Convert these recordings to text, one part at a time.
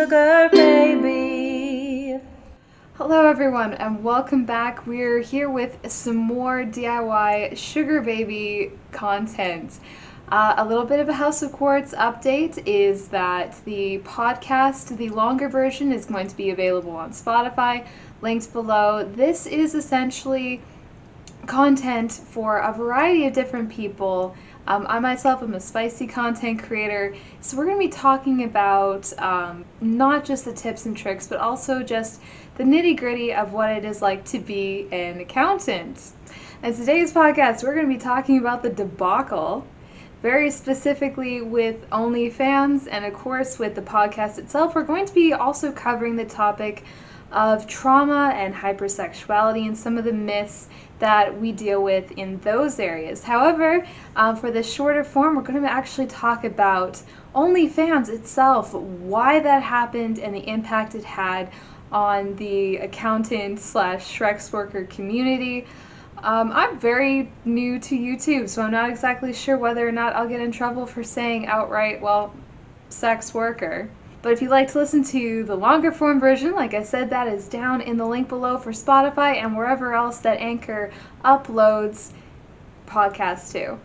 sugar baby. Hello everyone and welcome back. We're here with some more DIY sugar baby content. A little bit of a House of Quartz update is that the podcast, the longer version, is going to be available on Spotify, linked below. This is essentially content for a variety of different people. I myself am a spicy content creator, so we're going to be talking about not just the tips and tricks, but also just the nitty gritty of what it is like to be an accountant. In today's podcast, we're going to be talking about the debacle, very specifically with OnlyFans, and of course with the podcast itself. We're going to be also covering the topic of trauma and hypersexuality and some of the myths that we deal with in those areas. However, for the shorter form, we're going to actually talk about OnlyFans itself, why that happened, and the impact it had on the accountant / Shreks worker community. I'm very new to YouTube, so I'm not exactly sure whether or not I'll get in trouble for saying outright, well, sex worker. But if you'd like to listen to the longer form version, like I said, that is down in the link below for Spotify and wherever else that Anchor uploads podcasts to.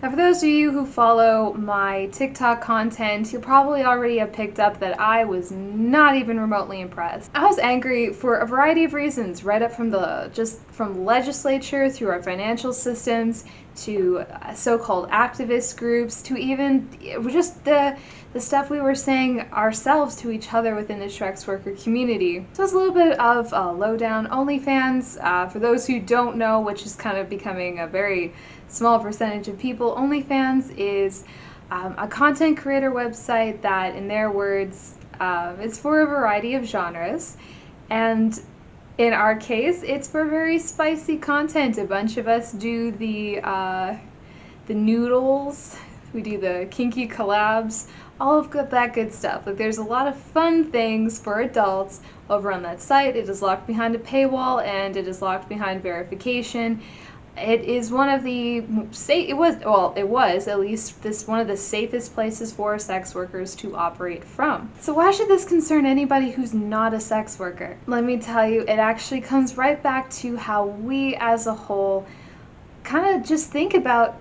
Now, for those of you who follow my TikTok content, you'll probably already have picked up that I was not even remotely impressed. I was angry for a variety of reasons, right up from from legislature through our financial systems to so-called activist groups to even just the stuff we were saying ourselves to each other within the Shreks worker community. So it's a little bit of lowdown OnlyFans. For those who don't know, which is kind of becoming a very small percentage of people, OnlyFans is a content creator website that, in their words, is for a variety of genres. And in our case, it's for very spicy content. A bunch of us do the noodles, we do the kinky collabs, all of that good stuff. Like, there's a lot of fun things for adults over on that site. It is locked behind a paywall and it is locked behind verification. It is one of the it was at least one of the safest places for sex workers to operate from. So why should this concern anybody who's not a sex worker? Let me tell you, it actually comes right back to how we as a whole kind of just think about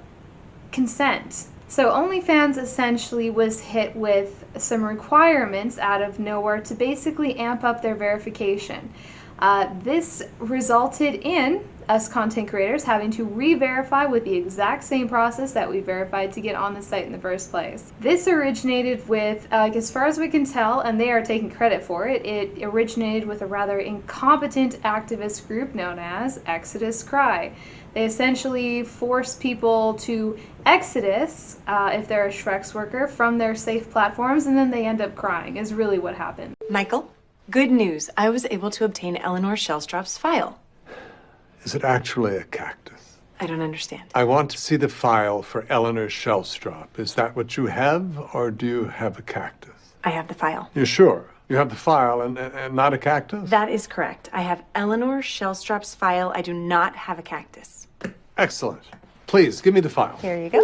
consent. So OnlyFans essentially was hit with some requirements out of nowhere to basically amp up their verification. This resulted in us content creators having to re-verify with the exact same process that we verified to get on the site in the first place. This originated with, as far as we can tell, and they are taking credit for it, it originated with a rather incompetent activist group known as Exodus Cry. They essentially force people to exodus, if they're a Shreks worker, from their safe platforms, and then they end up crying, is really what happened. Michael, good news. I was able to obtain Eleanor Shellstrop's file. Is it actually a cactus? I don't understand. I want to see the file for Eleanor Shellstrop. Is that what you have, or do you have a cactus? I have the file. You're sure? You have the file and not a cactus? That is correct. I have Eleanor Shellstrop's file. I do not have a cactus. Excellent. Please, give me the file. Here you go.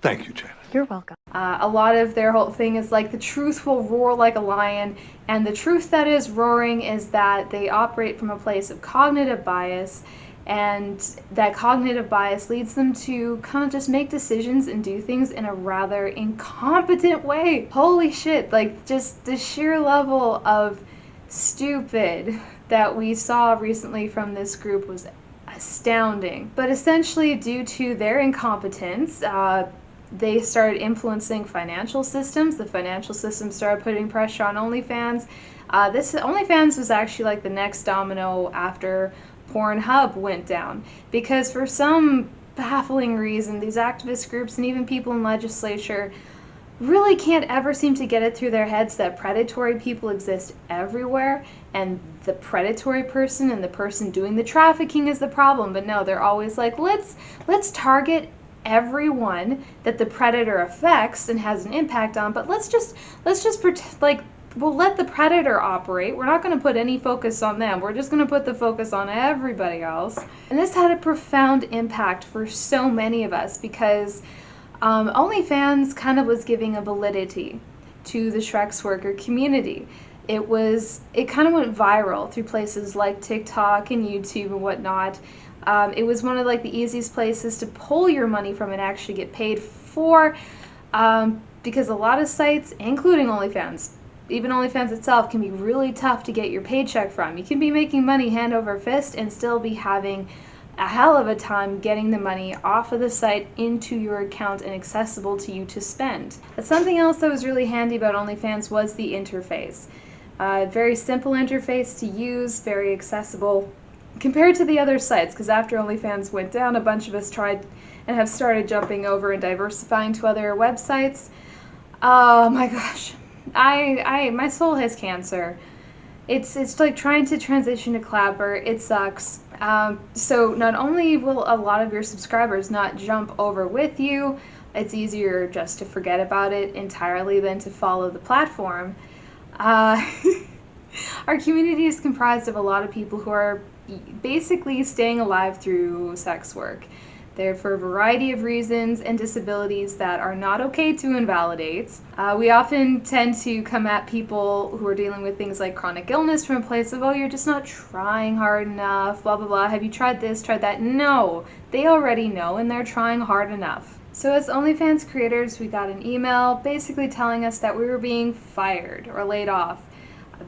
Thank you, Janet. You're welcome. A lot of their whole thing is like the truth will roar like a lion, and the truth that is roaring is that they operate from a place of cognitive bias, and that cognitive bias leads them to kind of just make decisions and do things in a rather incompetent way. Holy shit, like just the sheer level of stupid that we saw recently from this group was astounding. But essentially, due to their incompetence, they started influencing financial systems. The financial system started putting pressure on OnlyFans. This OnlyFans was actually like the next domino after Pornhub went down, because for some baffling reason, these activist groups and even people in legislature really can't ever seem to get it through their heads that predatory people exist everywhere, and the predatory person and the person doing the trafficking is the problem. But no, they're always like, let's target everyone that the predator affects and has an impact on, but let's just pretend like we'll let the predator operate. We're not going to put any focus on them. We're just going to put the focus on everybody else. And this had a profound impact for so many of us, because OnlyFans kind of was giving a validity to the Shrek's Worker community. It kind of went viral through places like TikTok and YouTube and whatnot. It was one of like the easiest places to pull your money from and actually get paid for, because a lot of sites, including OnlyFans, even OnlyFans itself, can be really tough to get your paycheck from. You can be making money hand over fist and still be having a hell of a time getting the money off of the site into your account and accessible to you to spend. But something else that was really handy about OnlyFans was the interface. Very simple interface to use, very accessible compared to the other sites, because after OnlyFans went down, a bunch of us tried and have started jumping over and diversifying to other websites. Oh my gosh. My soul has cancer. It's like trying to transition to Clapper. It sucks. So not only will a lot of your subscribers not jump over with you, it's easier just to forget about it entirely than to follow the platform. Our community is comprised of a lot of people who are basically staying alive through sex work. They're for a variety of reasons and disabilities that are not okay to invalidate. We often tend to come at people who are dealing with things like chronic illness from a place of, oh, you're just not trying hard enough, blah, blah, blah. Have you tried this, tried that? No, they already know and they're trying hard enough. So as OnlyFans creators, we got an email basically telling us that we were being fired or laid off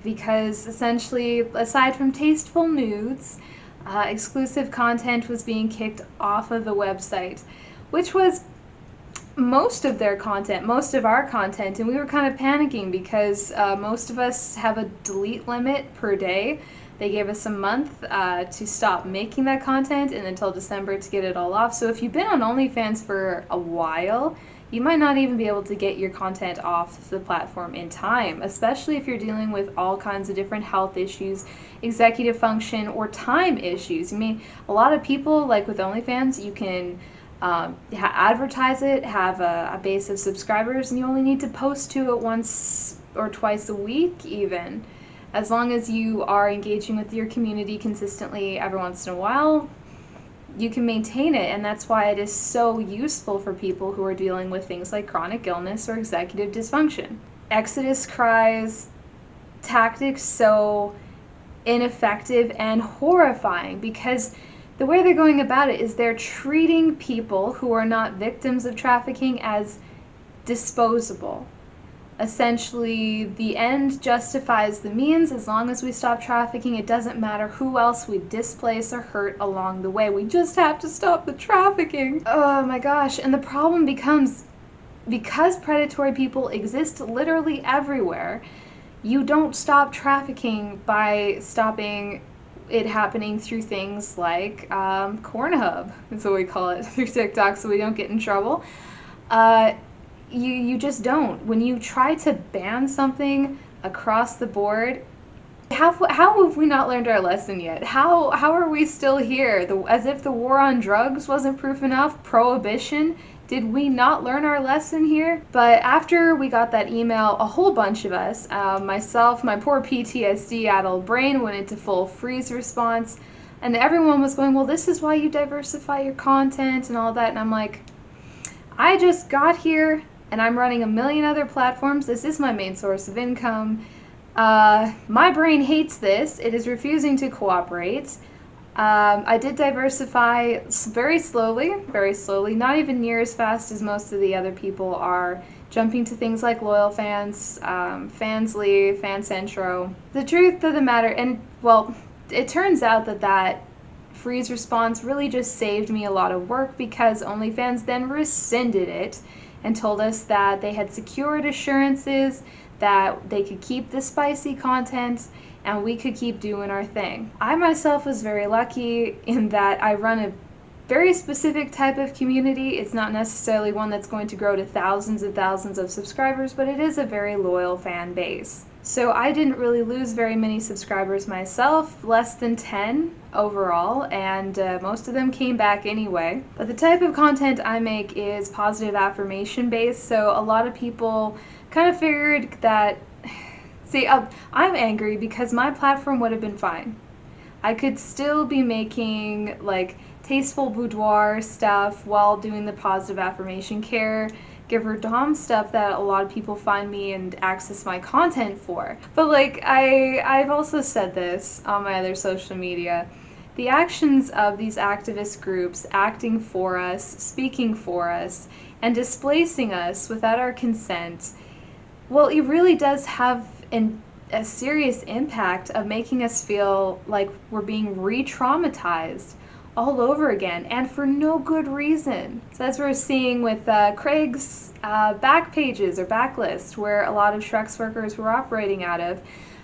because essentially, aside from tasteful nudes, exclusive content was being kicked off of the website, which was most of their content, most of our content, and we were kind of panicking because most of us have a delete limit per day. They gave us a month to stop making that content and until December to get it all off. So if you've been on OnlyFans for a while, you might not even be able to get your content off the platform in time, especially if you're dealing with all kinds of different health issues, executive function, or time issues. I mean, a lot of people, like with OnlyFans, you can advertise it, have a base of subscribers, and you only need to post to it once or twice a week even. As long as you are engaging with your community consistently every once in a while, you can maintain it, and that's why it is so useful for people who are dealing with things like chronic illness or executive dysfunction. Exodus cries, tactics so ineffective and horrifying because the way they're going about it is they're treating people who are not victims of trafficking as disposable. Essentially, the end justifies the means. As long as we stop trafficking, it doesn't matter who else we displace or hurt along the way. We just have to stop the trafficking. Oh my gosh. And the problem becomes, because predatory people exist literally everywhere, you don't stop trafficking by stopping it happening through things like Cornhub, is what we call it, through TikTok, so we don't get in trouble. You just don't. When you try to ban something across the board, how have we not learned our lesson yet? How are we still here? As if the war on drugs wasn't proof enough? Prohibition? Did we not learn our lesson here? But after we got that email, a whole bunch of us, myself, my poor PTSD-addled brain went into full freeze response, and everyone was going, well, this is why you diversify your content and all that, and I'm like, I just got here, and I'm running a million other platforms. This is my main source of income. My brain hates this. It is refusing to cooperate. I did diversify very slowly, not even near as fast as most of the other people are, jumping to things like Loyal Fans, Fansly, Fancentro. The truth of the matter, and well, it turns out that freeze response really just saved me a lot of work because OnlyFans then rescinded it and told us that they had secured assurances that they could keep the spicy content and we could keep doing our thing. I myself was very lucky in that I run a very specific type of community. It's not necessarily one that's going to grow to thousands and thousands of subscribers, but it is a very loyal fan base. So I didn't really lose very many subscribers myself, less than 10 overall, and most of them came back anyway. But the type of content I make is positive affirmation based, so a lot of people kind of figured that, see, I'm angry because my platform would have been fine. I could still be making like tasteful boudoir stuff while doing the positive affirmation care give her dom stuff that a lot of people find me and access my content for. But like I've also said this on my other social media. The actions of these activist groups acting for us, speaking for us, and displacing us without our consent, well, it really does have a serious impact of making us feel like we're being re-traumatized all over again, and for no good reason. So as we're seeing with Craig's back pages or backlist, where a lot of Shrek's workers were operating out of,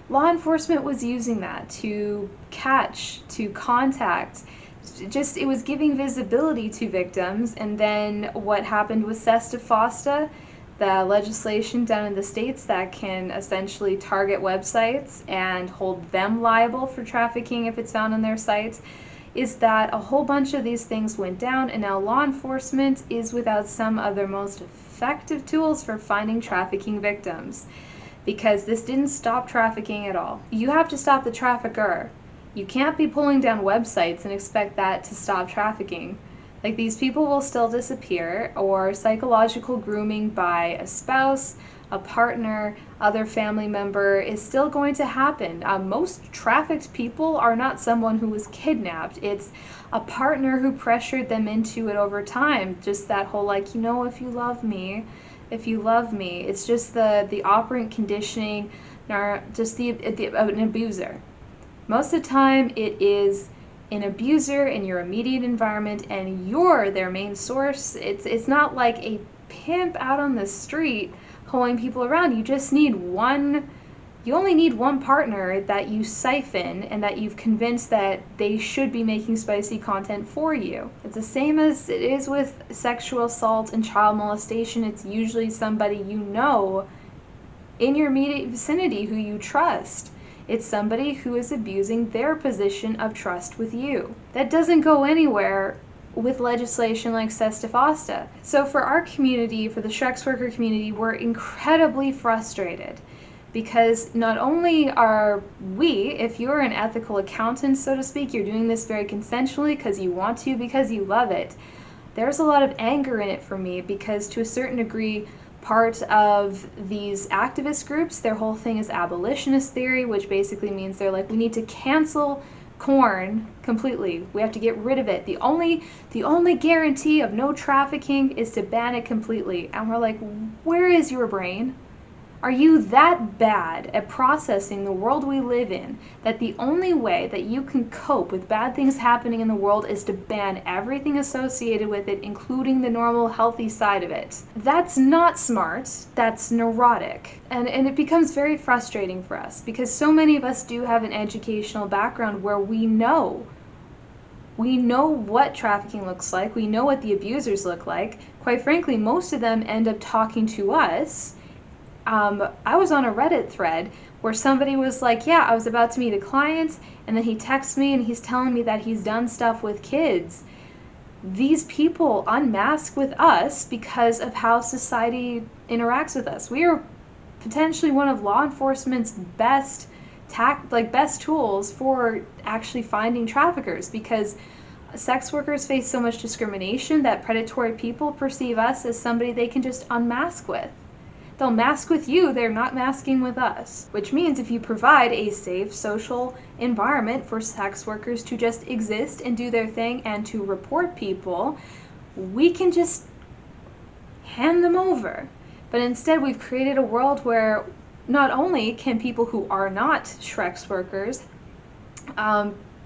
law enforcement was using that to catch, to contact. Just, it was giving visibility to victims. And then what happened with Sesta Fosta, the legislation down in the States that can essentially target websites and hold them liable for trafficking if it's found on their sites, is that a whole bunch of these things went down, and now law enforcement is without some of their most effective tools for finding trafficking victims. Because this didn't stop trafficking at all. You have to stop the trafficker. You can't be pulling down websites and expect that to stop trafficking. Like, these people will still disappear, or psychological grooming by a spouse, a partner, other family member is still going to happen. Most trafficked people are not someone who was kidnapped. It's a partner who pressured them into it over time. Just that whole, like, you know, if you love me, it's just the operant conditioning, or just an abuser. Most of the time it is an abuser in your immediate environment, and you're their main source. It's not like a pimp out on the street pulling people around. You only need one partner that you siphon and that you've convinced that they should be making spicy content for you. It's the same as it is with sexual assault and child molestation. It's usually somebody you know in your immediate vicinity who you trust. It's somebody who is abusing their position of trust with you. That doesn't go anywhere with legislation like Sesta Fosta. So for our community, for the Shrek's worker community, we're incredibly frustrated. Because not only are we, if you're an ethical accountant, so to speak, you're doing this very consensually because you want to, because you love it. There's a lot of anger in it for me, because to a certain degree, part of these activist groups, their whole thing is abolitionist theory, which basically means they're like, we need to cancel corn completely. We have to get rid of it. The only guarantee of no trafficking is to ban it completely. And we're like, where is your brain? Are you that bad at processing the world we live in that the only way that you can cope with bad things happening in the world is to ban everything associated with it, including the normal, healthy side of it? That's not smart. That's neurotic. And it becomes very frustrating for us, because so many of us do have an educational background where we know what trafficking looks like. We know what the abusers look like. Quite frankly, most of them end up talking to us. I was on a Reddit thread where somebody was like, yeah, I was about to meet a client, and then he texts me and he's telling me that he's done stuff with kids. These people unmask with us because of how society interacts with us. We are potentially one of law enforcement's best tools for actually finding traffickers, because sex workers face so much discrimination that predatory people perceive us as somebody they can just unmask with. They'll mask with you, they're not masking with us. Which means if you provide a safe social environment for sex workers to just exist and do their thing and to report people, we can just hand them over. But instead we've created a world where not only can people who are not Shrek's workers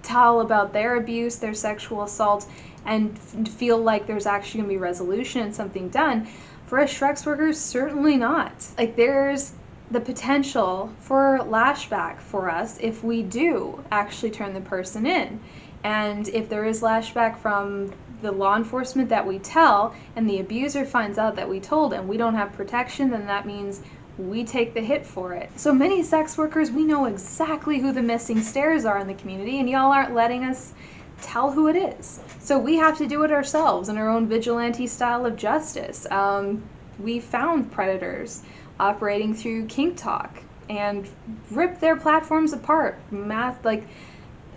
tell about their abuse, their sexual assault, and feel like there's actually going to be resolution and something done, for us Shrek's workers, certainly not. Like, there's the potential for lashback for us if we do actually turn the person in. And if there is lashback from the law enforcement that we tell, and the abuser finds out that we told and we don't have protection, then that means we take the hit for it. So many sex workers, we know exactly who the missing stairs are in the community, and y'all aren't letting us tell who it is. So we have to do it ourselves in our own vigilante style of justice. We found predators operating through Kink Talk and ripped their platforms apart.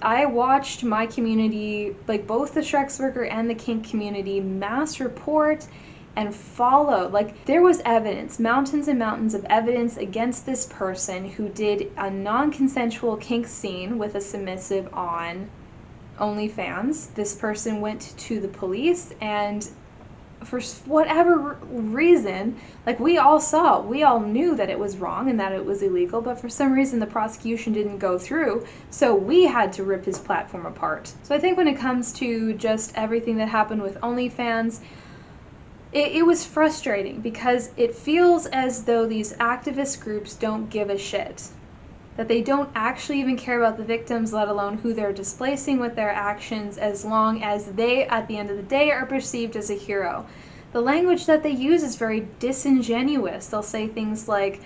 I watched my community, like both the Shrek's worker and the kink community, mass report and followed. Like, there was evidence, mountains and mountains of evidence against this person who did a non-consensual kink scene with a submissive on OnlyFans. This person went to the police, and for whatever reason, like, we all knew that it was wrong and that it was illegal, but for some reason the prosecution didn't go through, so we had to rip his platform apart. So I think when it comes to just everything that happened with OnlyFans, it was frustrating because it feels as though these activist groups don't give a shit. That they don't actually even care about the victims, let alone who they're displacing with their actions, as long as they, at the end of the day, are perceived as a hero. The language that they use is very disingenuous. They'll say things like,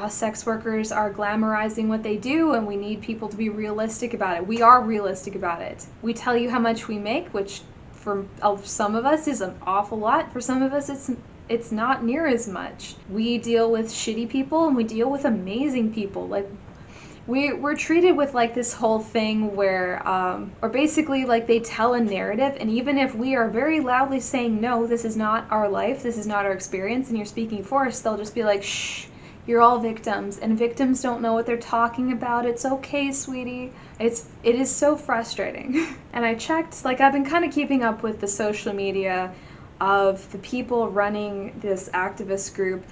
sex workers are glamorizing what they do and we need people to be realistic about it. We are realistic about it. We tell you how much we make, which for some of us is an awful lot. For some of us, it's not near as much. We deal with shitty people and we deal with amazing people. Like, we're treated with like this whole thing where, or basically like they tell a narrative, and even if we are very loudly saying, no, this is not our life, this is not our experience, and you're speaking for us, they'll just be like, shh, you're all victims, and victims don't know what they're talking about. It's okay, sweetie. It is so frustrating. And I checked, like, I've been kind of keeping up with the social media of the people running this activist group.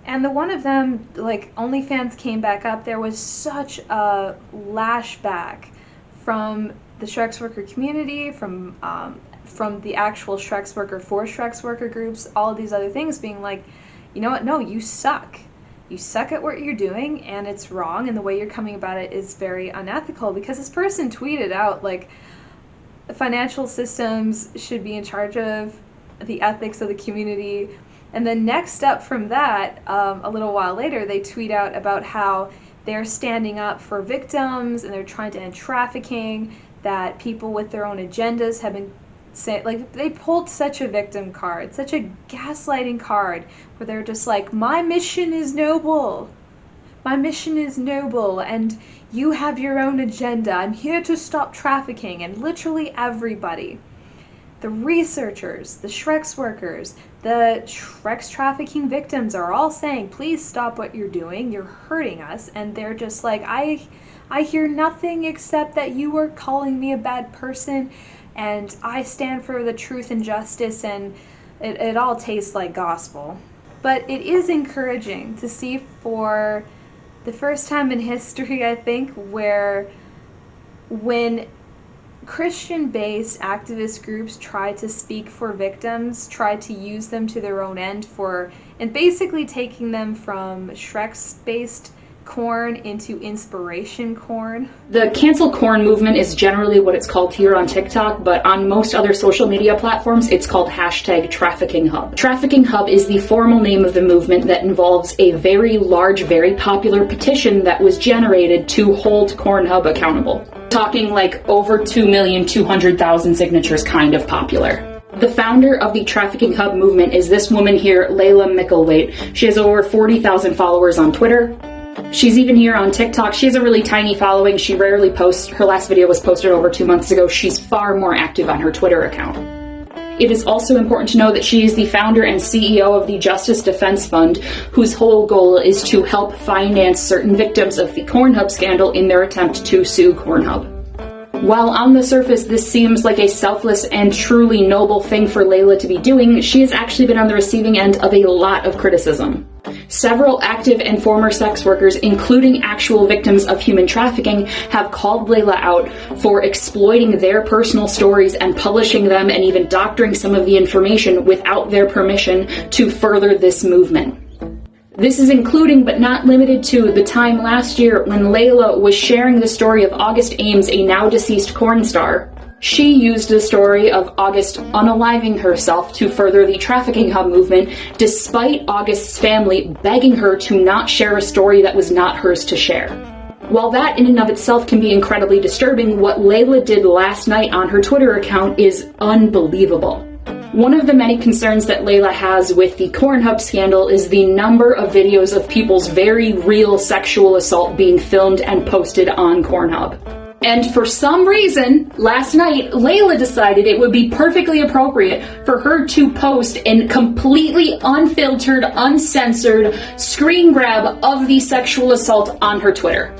And the one of them, like, OnlyFans came back up. There was such a lashback from the Shreks worker community, from the actual Shreks worker for Shreks worker groups, all of these other things, being like, you know what, no, you suck. You suck at what you're doing, and it's wrong, and the way you're coming about it is very unethical. Because this person tweeted out, like, financial systems should be in charge of the ethics of the community. And then next up from that, a little while later, they tweet out about how they're standing up for victims and they're trying to end trafficking, that people with their own agendas have been saying, like, they pulled such a victim card, such a gaslighting card, where they're just like, my mission is noble. My mission is noble, and you have your own agenda. I'm here to stop trafficking. And literally everybody, the researchers, the Shreks workers, the Shreks trafficking victims are all saying, please stop what you're doing, you're hurting us. And they're just like, I hear nothing except that you are calling me a bad person, and I stand for the truth and justice, and it all tastes like gospel. But it is encouraging to see, for the first time in history, I think, where when Christian-based activist groups try to speak for victims, try to use them to their own end and basically taking them from Shreks-based corn into inspiration corn. The cancel corn movement is generally what it's called here on TikTok, but on most other social media platforms, it's called #Trafficking Hub. Trafficking Hub is the formal name of the movement that involves a very large, very popular petition that was generated to hold Cornhub accountable. Talking like over 2,200,000 signatures, kind of popular. The founder of the Trafficking Hub movement is this woman here, Layla Mickelwaite. She has over 40,000 followers on Twitter. She's even here on TikTok. She has a really tiny following. She rarely posts. Her last video was posted over 2 months ago. She's far more active on her Twitter account. It is also important to know that she is the founder and CEO of the Justice Defense Fund, whose whole goal is to help finance certain victims of the Cornhub scandal in their attempt to sue Cornhub. While on the surface this seems like a selfless and truly noble thing for Layla to be doing, she has actually been on the receiving end of a lot of criticism. Several active and former sex workers, including actual victims of human trafficking, have called Layla out for exploiting their personal stories and publishing them, and even doctoring some of the information without their permission to further this movement. This is including, but not limited to, the time last year when Layla was sharing the story of August Ames, a now deceased corn star. She used the story of August unaliving herself to further the Trafficking Hub movement, despite August's family begging her to not share a story that was not hers to share. While that in and of itself can be incredibly disturbing, what Layla did last night on her Twitter account is unbelievable. One of the many concerns that Layla has with the Cornhub scandal is the number of videos of people's very real sexual assault being filmed and posted on Cornhub. And for some reason, last night, Layla decided it would be perfectly appropriate for her to post a completely unfiltered, uncensored screen grab of the sexual assault on her Twitter.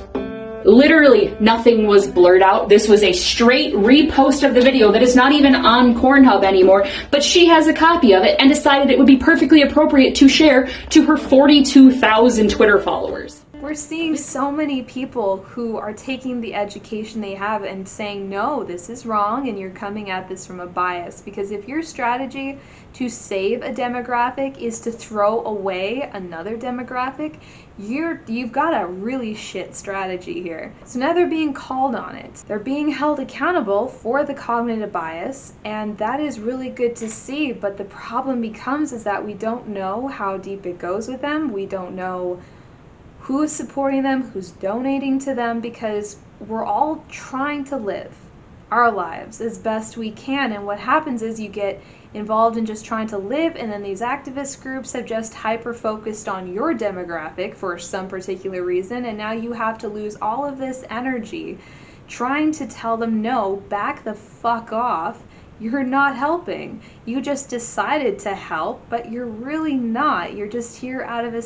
Literally, nothing was blurred out. This was a straight repost of the video that is not even on Pornhub anymore, but she has a copy of it and decided it would be perfectly appropriate to share to her 42,000 Twitter followers. We're seeing so many people who are taking the education they have and saying, no, this is wrong, and you're coming at this from a bias. Because if your strategy to save a demographic is to throw away another demographic, you've got a really shit strategy here. So now they're being called on it. They're being held accountable for the cognitive bias, and that is really good to see. But the problem becomes is that we don't know how deep it goes with them. We don't know who's supporting them, who's donating to them, because we're all trying to live our lives as best we can. And what happens is you get involved in just trying to live, and then these activist groups have just hyper-focused on your demographic for some particular reason, and now you have to lose all of this energy trying to tell them, no, back the fuck off. You're not helping. You just decided to help, but you're really not. You're just here out of a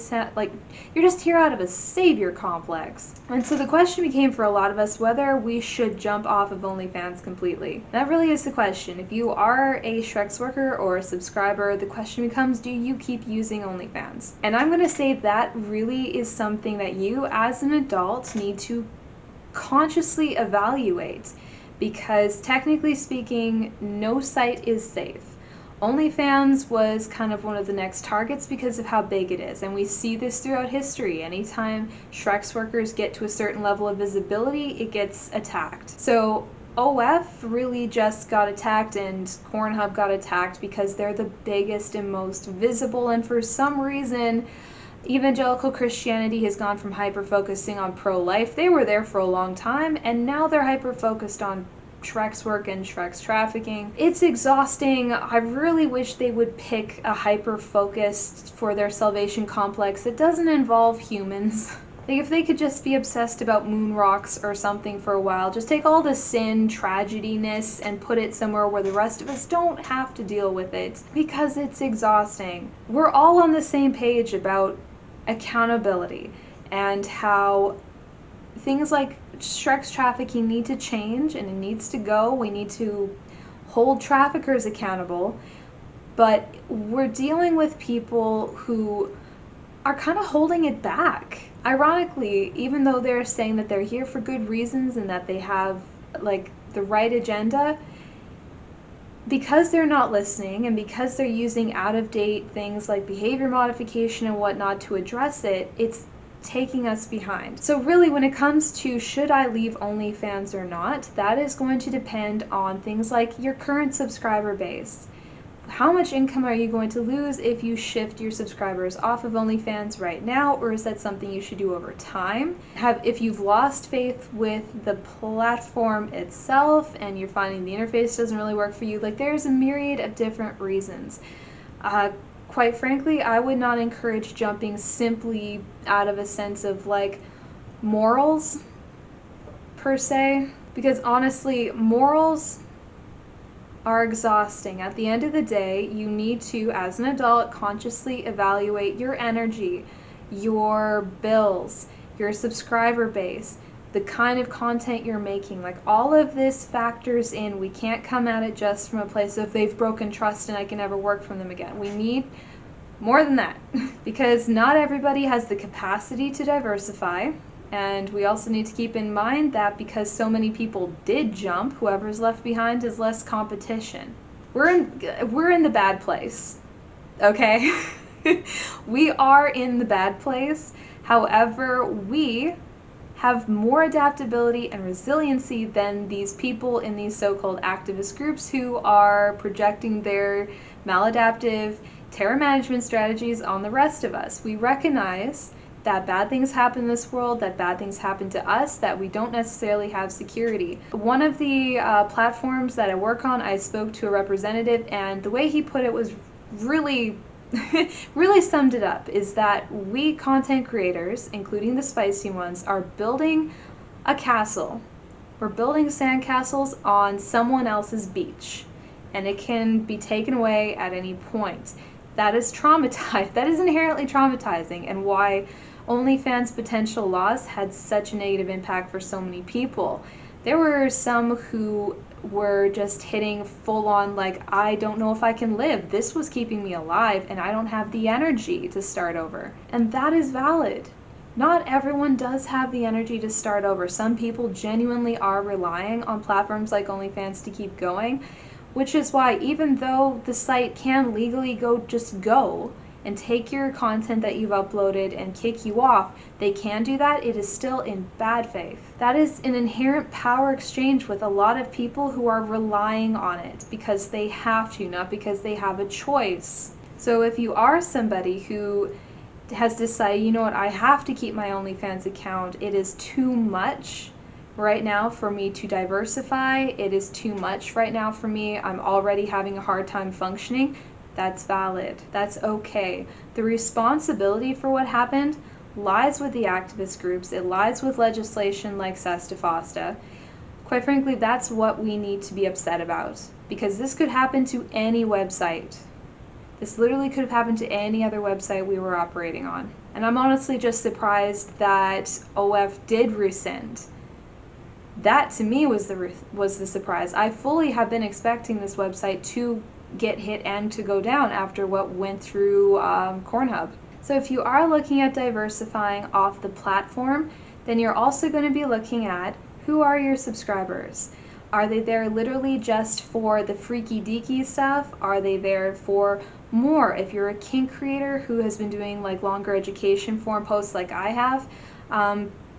savior complex. And so the question became for a lot of us whether we should jump off of OnlyFans completely. That really is the question. If you are a Shrek's worker or a subscriber, the question becomes, do you keep using OnlyFans? And I'm going to say that really is something that you as an adult need to consciously evaluate. Because technically speaking, no site is safe. OnlyFans was kind of one of the next targets because of how big it is, and we see this throughout history. Anytime Shrek's workers get to a certain level of visibility, it gets attacked. So OF really just got attacked, and Pornhub got attacked because they're the biggest and most visible, and for some reason evangelical Christianity has gone from hyper-focusing on pro-life. They were there for a long time, and now they're hyper-focused on Shrek's work and Shrek's trafficking. It's exhausting. I really wish they would pick a hyper-focus for their salvation complex that doesn't involve humans. Like, if they could just be obsessed about moon rocks or something for a while, just take all the sin, tragediness, and put it somewhere where the rest of us don't have to deal with it, because it's exhausting. We're all on the same page about accountability and how things like Shrek's trafficking need to change, and it needs to go. We need to hold traffickers accountable, but we're dealing with people who are kind of holding it back. Ironically, even though they're saying that they're here for good reasons and that they have like the right agenda, because they're not listening and because they're using out-of-date things like behavior modification and whatnot to address it, it's taking us behind. So really, when it comes to should I leave OnlyFans or not, that is going to depend on things like your current subscriber base. How much income are you going to lose if you shift your subscribers off of OnlyFans right now, or is that something you should do over time? If you've lost faith with the platform itself and you're finding the interface doesn't really work for you, like there's a myriad of different reasons. Quite frankly, I would not encourage jumping simply out of a sense of like morals per se, because honestly, morals are exhausting. At the end of the day, you need to, as an adult, consciously evaluate your energy, your bills, your subscriber base, the kind of content you're making. Like, all of this factors in. We can't come at it just from a place of they've broken trust and I can never work from them again. We need more than that, because not everybody has the capacity to diversify. And we also need to keep in mind that because so many people did jump, whoever's left behind is less competition. We're in the bad place, okay? We are in the bad place. However, we have more adaptability and resiliency than these people in these so-called activist groups who are projecting their maladaptive terror management strategies on the rest of us. We recognize that bad things happen in this world, that bad things happen to us, that we don't necessarily have security. One of the platforms that I work on, I spoke to a representative, and the way he put it was really, really summed it up, is that we content creators, including the spicy ones, are building a castle We're building sandcastles on someone else's beach, and it can be taken away at any point. That is traumatized. That is inherently traumatizing, and why OnlyFans potential loss had such a negative impact for so many people. There were some who were just hitting full on, like, I don't know if I can live. This was keeping me alive, and I don't have the energy to start over. And that is valid. Not everyone does have the energy to start over. Some people genuinely are relying on platforms like OnlyFans to keep going, which is why even though the site can legally go and take your content that you've uploaded and kick you off, they can do that. It is still in bad faith. That is an inherent power exchange with a lot of people who are relying on it because they have to, not because they have a choice. So if you are somebody who has decided, you know what, I have to keep my OnlyFans account, it is too much right now for me to diversify, it is too much right now for me, I'm already having a hard time functioning, that's valid. That's okay. The responsibility for what happened lies with the activist groups. It lies with legislation like Sesta Fosta. Quite frankly, that's what we need to be upset about, because this could happen to any website. This literally could have happened to any other website we were operating on. And I'm honestly just surprised that OF did rescind. That to me was the surprise. I fully have been expecting this website to get hit and to go down after what went through Cornhub. So if you are looking at diversifying off the platform, then you're also going to be looking at who are your subscribers. Are they there literally just for the freaky deaky stuff? Are they there for more? If you're a kink creator who has been doing like longer education forum posts like I have,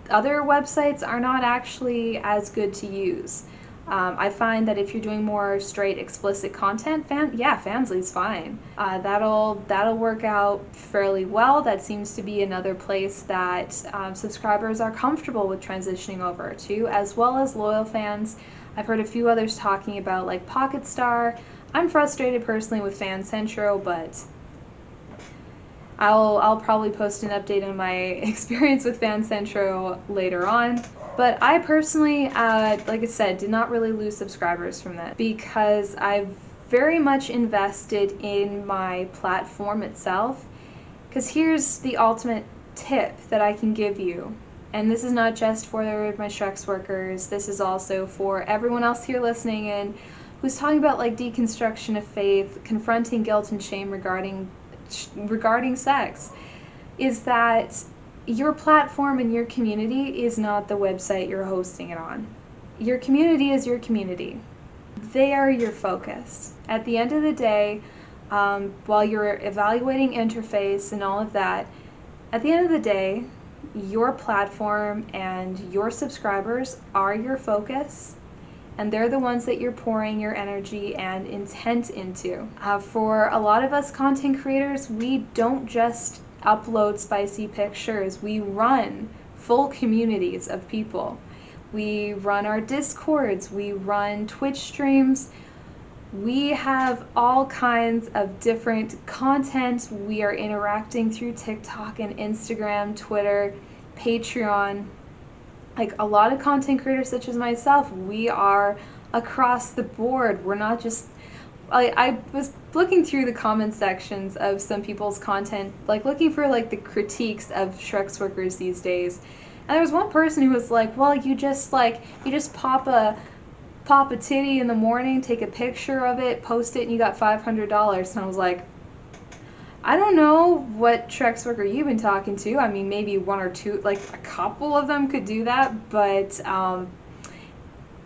other websites are not actually as good to use. I find that if you're doing more straight explicit content, Fansly's fine. That'll work out fairly well. That seems to be another place that subscribers are comfortable with transitioning over to, as well as loyal fans. I've heard a few others talking about like Pocket Star. I'm frustrated personally with Fan Centro, but I'll probably post an update on my experience with Fan Centro later on. But I personally, like I said, did not really lose subscribers from that because I've very much invested in my platform itself. Because here's the ultimate tip that I can give you. And this is not just for my Shreks workers, this is also for everyone else here listening in who's talking about like deconstruction of faith, confronting guilt and shame regarding sex, is that your platform and your community is not the website you're hosting it on. Your community is your community. They are your focus. At the end of the day, while you're evaluating interface and all of that, at the end of the day, your platform and your subscribers are your focus, and they're the ones that you're pouring your energy and intent into. For a lot of us content creators, we don't just upload spicy pictures. We run full communities of people. We run our Discords, we run Twitch streams, we have all kinds of different content. We are interacting through TikTok and Instagram, Twitter, Patreon. Like a lot of content creators such as myself, we are across the board. We're not just, I was looking through the comment sections of some people's content, like looking for like the critiques of Shreks workers these days. And there was one person who was like, well, you just pop a titty in the morning, take a picture of it, post it, and you got $500. And I was like, I don't know what Shreks worker you've been talking to. I mean, maybe one or two, like a couple of them could do that, but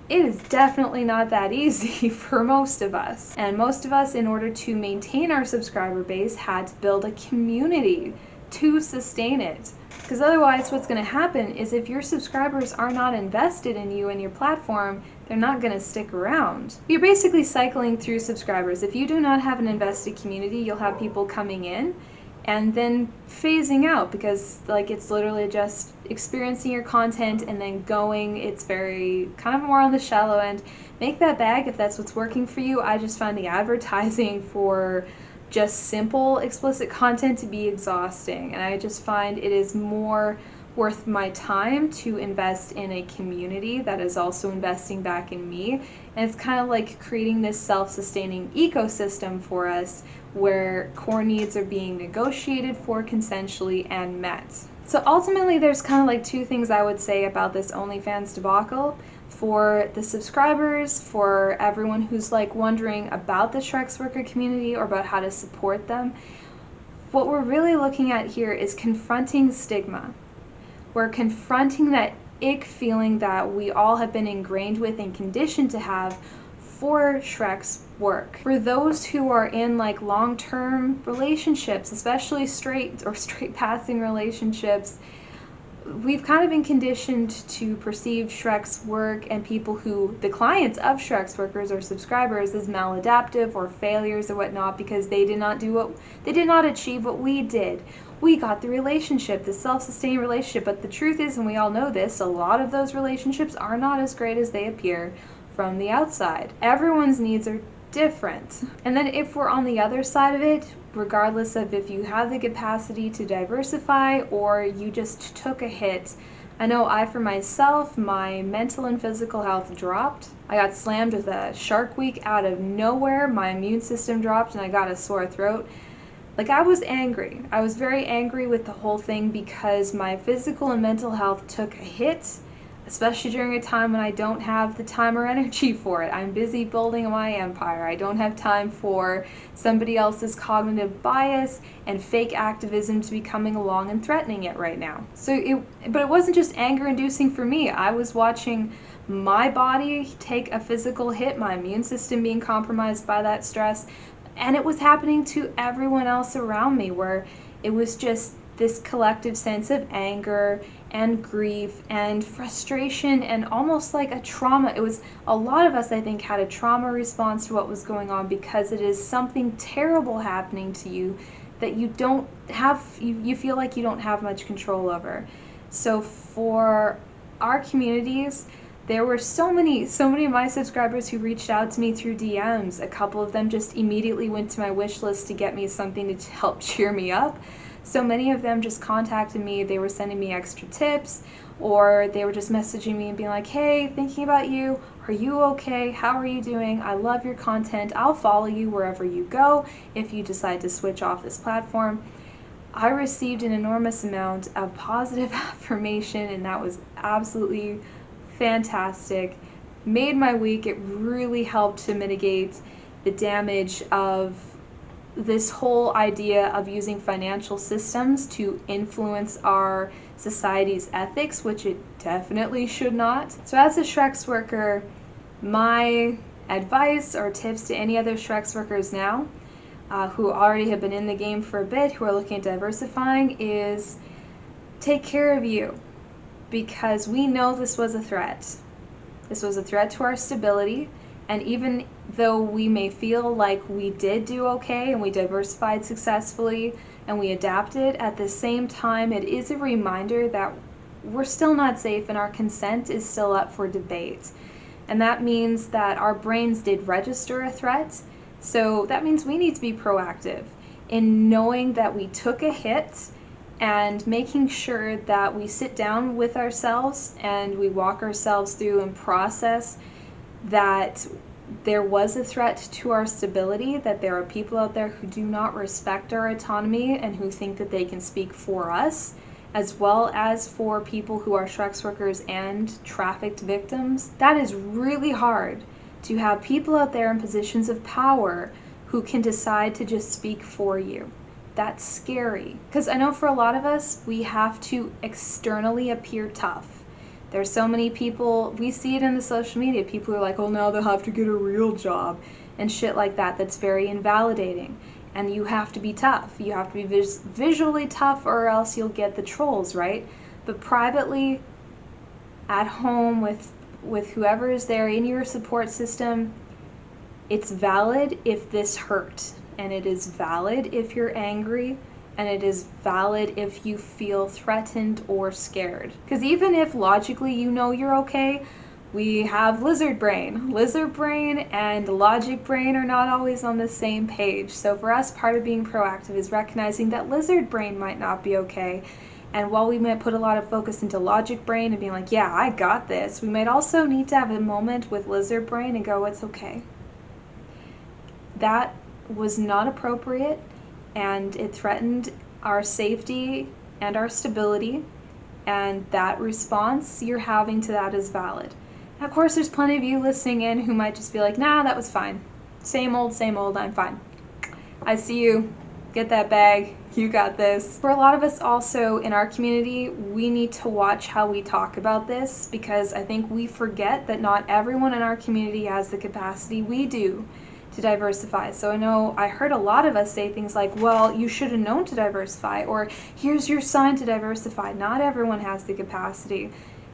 it is definitely not that easy for most of us. And most of us, in order to maintain our subscriber base, had to build a community to sustain it. Because otherwise what's going to happen is if your subscribers are not invested in you and your platform, they're not going to stick around. You're basically cycling through subscribers. If you do not have an invested community, you'll have people coming in and then phasing out because like it's literally just experiencing your content and then going. It's very kind of more on the shallow end. Make that bag if that's what's working for you. I just find the advertising for just simple explicit content to be exhausting, and I just find it is more worth my time to invest in a community that is also investing back in me. And it's kind of like creating this self-sustaining ecosystem for us where core needs are being negotiated for consensually and met. So ultimately, there's kind of like two things I would say about this OnlyFans debacle. For the subscribers, for everyone who's like wondering about the Shreks Worker community or about how to support them, what we're really looking at here is confronting stigma. We're confronting that ick feeling that we all have been ingrained with and conditioned to have for Shrek's work. For those who are in like long-term relationships, especially straight or straight-passing relationships, we've kind of been conditioned to perceive Shrek's work and people who, the clients of Shrek's workers or subscribers, as maladaptive or failures or whatnot because they did not achieve what we did. We got the relationship, the self-sustaining relationship, but the truth is, and we all know this, a lot of those relationships are not as great as they appear from the outside. Everyone's needs are different. And then if we're on the other side of it, regardless of if you have the capacity to diversify or you just took a hit, I know I, for myself, my mental and physical health dropped. I got slammed with a shark week out of nowhere. My immune system dropped and I got a sore throat. Like, I was angry. I was very angry with the whole thing because my physical and mental health took a hit, especially during a time when I don't have the time or energy for it. I'm busy building my empire. I don't have time for somebody else's cognitive bias and fake activism to be coming along and threatening it right now. But it wasn't just anger-inducing for me. I was watching my body take a physical hit, my immune system being compromised by that stress, and it was happening to everyone else around me, where it was just this collective sense of anger and grief and frustration and almost like a trauma. It was, a lot of us, I think, had a trauma response to what was going on because it is something terrible happening to you that you don't have, you feel like you don't have much control over. So for our communities, there were so many of my subscribers who reached out to me through DMs. A couple of them just immediately went to my wish list to get me something to help cheer me up. So many of them just contacted me. They were sending me extra tips, or they were just messaging me and being like, hey, thinking about you. Are you okay? How are you doing? I love your content. I'll follow you wherever you go if you decide to switch off this platform. I received an enormous amount of positive affirmation, and that was absolutely fantastic. Made my week. It really helped to mitigate the damage of this whole idea of using financial systems to influence our society's ethics, which it definitely should not. So as a Shreks worker, my advice or tips to any other Shreks workers now who already have been in the game for a bit, who are looking at diversifying, is take care of you. Because we know this was a threat. This was a threat to our stability, and even though we may feel like we did do okay and we diversified successfully and we adapted, at the same time it is a reminder that we're still not safe and our consent is still up for debate. And that means that our brains did register a threat, so that means we need to be proactive in knowing that we took a hit and making sure that we sit down with ourselves and we walk ourselves through and process that there was a threat to our stability, that there are people out there who do not respect our autonomy and who think that they can speak for us, as well as for people who are Shreks workers and trafficked victims. That is really hard, to have people out there in positions of power who can decide to just speak for you. That's scary. Because I know for a lot of us, we have to externally appear tough. There's so many people, we see it in the social media, people are like, oh, now they'll have to get a real job and shit like that. That's very invalidating. And you have to be tough. You have to be visually tough, or else you'll get the trolls, right? But privately, at home, with whoever is there in your support system, it's valid if this hurt. And it is valid if you're angry, and it is valid if you feel threatened or scared. Because even if logically you know you're okay, we have lizard brain. Lizard brain and logic brain are not always on the same page. So for us, part of being proactive is recognizing that lizard brain might not be okay, And while we might put a lot of focus into logic brain and being like, yeah, I got this, we might also need to have a moment with lizard brain and go, it's okay. That was not appropriate, and it threatened our safety and our stability, and that response you're having to that is valid. And of course, there's plenty of you listening in who might just be like, nah, that was fine. Same old, I'm fine. I see you. Get that bag. You got this. For a lot of us also in our community, we need to watch how we talk about this, because I think we forget that not everyone in our community has the capacity we do to diversify. So I know I heard a lot of us say things like, well, you should have known to diversify, or here's your sign to diversify. Not everyone has the capacity.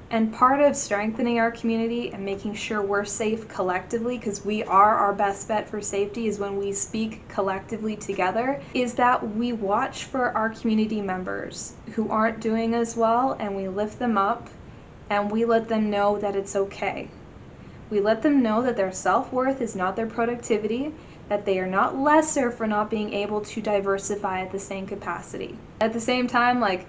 And part of strengthening our community and making sure we're safe collectively, because we are our best bet for safety is when we speak collectively together, is that we watch for our community members who aren't doing as well, and we lift them up and we let them know that it's okay. We let them know that their self-worth is not their productivity, that they are not lesser for not being able to diversify at the same capacity. At the same time, like,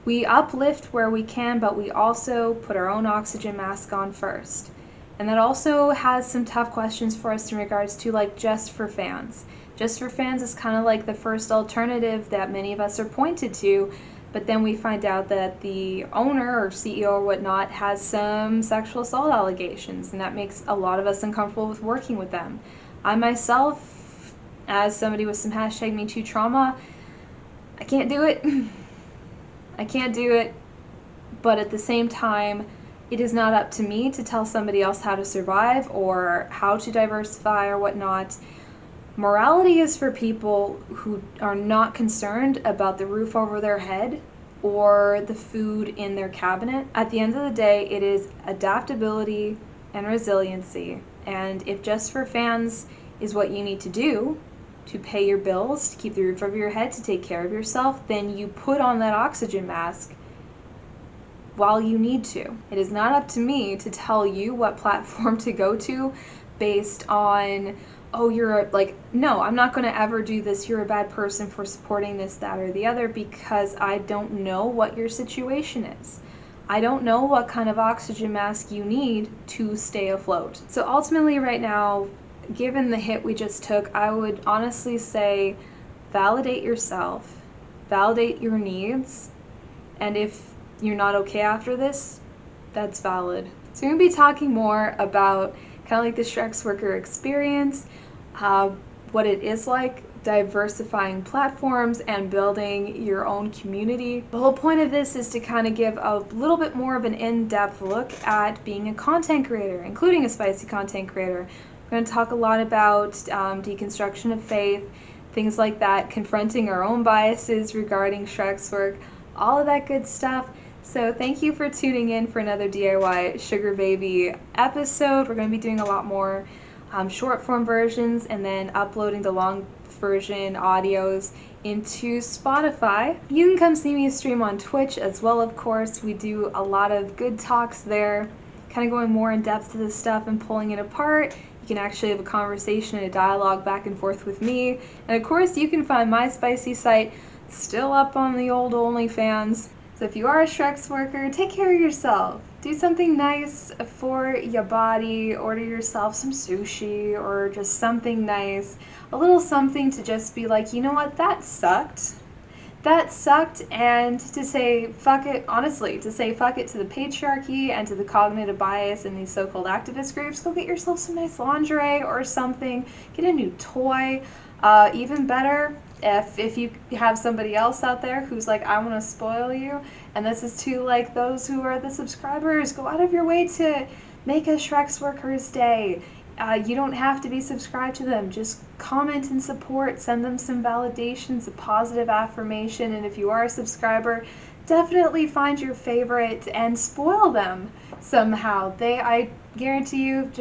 we uplift where we can, but we also put our own oxygen mask on first. And that also has some tough questions for us in regards to, like, Just for Fans. Just for Fans is kind of like the first alternative that many of us are pointed to, but then we find out that the owner or CEO or whatnot has some sexual assault allegations, and that makes a lot of us uncomfortable with working with them. I myself, as somebody with some #MeToo trauma, I can't do it. I can't do it, but at the same time, it is not up to me to tell somebody else how to survive or how to diversify or whatnot. Morality is for people who are not concerned about the roof over their head or the food in their cabinet. At the end of the day, it is adaptability and resiliency. And if Just for Fans is what you need to do to pay your bills, to keep the roof over your head, to take care of yourself, then you put on that oxygen mask while you need to. It is not up to me to tell you what platform to go to based on, oh, no, I'm not going to ever do this. You're a bad person for supporting this, that, or the other, because I don't know what your situation is. I don't know what kind of oxygen mask you need to stay afloat. So ultimately right now, given the hit we just took, I would honestly say validate yourself, validate your needs, and if you're not okay after this, that's valid. So we're going to be talking more about kind of like the Shreks worker experience, what it is like diversifying platforms and building your own community. The whole point of this is to kind of give a little bit more of an in-depth look at being a content creator, including a spicy content creator. We're going to talk a lot about deconstruction of faith, things like that, confronting our own biases regarding Shrek's work, all of that good stuff. So thank you for tuning in for another DIY Sugar Baby episode. We're going to be doing a lot more short form versions and then uploading the long version audios into Spotify. You can come see me stream on Twitch as well, of course. We do a lot of good talks there, kind of going more in depth to this stuff and pulling it apart. You can actually have a conversation and a dialogue back and forth with me. And of course, you can find my spicy site still up on the old OnlyFans. So if you are a Shrek's worker, take care of yourself. Do something nice for your body. Order yourself some sushi or just something nice. A little something to just be like, you know what, that sucked. That sucked, and to say fuck it, honestly, to say fuck it to the patriarchy and to the cognitive bias in these so-called activist groups. Go get yourself some nice lingerie or something. Get a new toy. Even better, if you have somebody else out there who's like, I want to spoil you, and this is to like those who are the subscribers, go out of your way to make a Shrek's Workers Day. You don't have to be subscribed to them. Just comment and support. Send them some validations, a positive affirmation. And if you are a subscriber, definitely find your favorite and spoil them somehow. I guarantee you,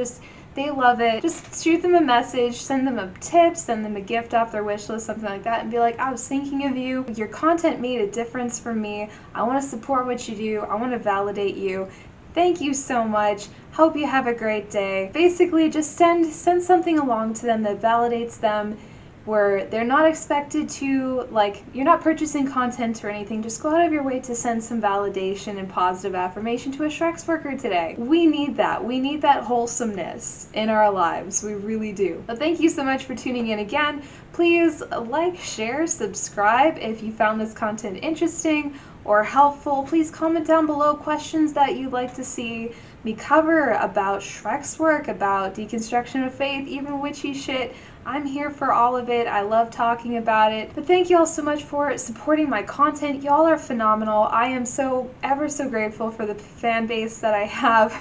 they love it. Just shoot them a message, send them a tip, send them a gift off their wish list, something like that, and be like, I was thinking of you. Your content made a difference for me. I want to support what you do. I want to validate you. Thank you so much. Hope you have a great day. Basically, just send something along to them that validates them, where they're not expected to, like, you're not purchasing content or anything. Just go out of your way to send some validation and positive affirmation to a Shrek's worker today. We need that. We need that wholesomeness in our lives. We really do. But thank you so much for tuning in again. Please like, share, subscribe if you found this content interesting or helpful. Please comment down below questions that you'd like to see me cover about Shrek's work, about deconstruction of faith, even witchy shit. I'm here for all of it. I love talking about it. But thank you all so much for supporting my content. Y'all are phenomenal. I am so ever so grateful for the fan base that I have.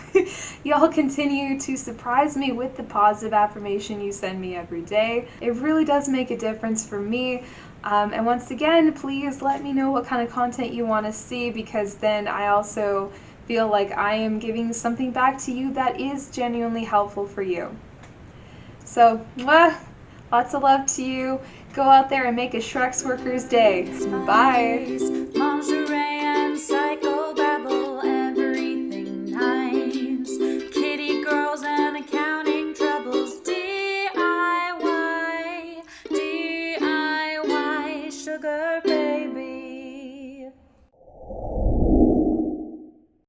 Y'all continue to surprise me with the positive affirmation you send me every day. It really does make a difference for me. And once again, please let me know what kind of content you want to see, because then I also feel like I am giving something back to you that is genuinely helpful for you. So, lots of love to you. Go out there and make a Shrek's Worker's day. Bye.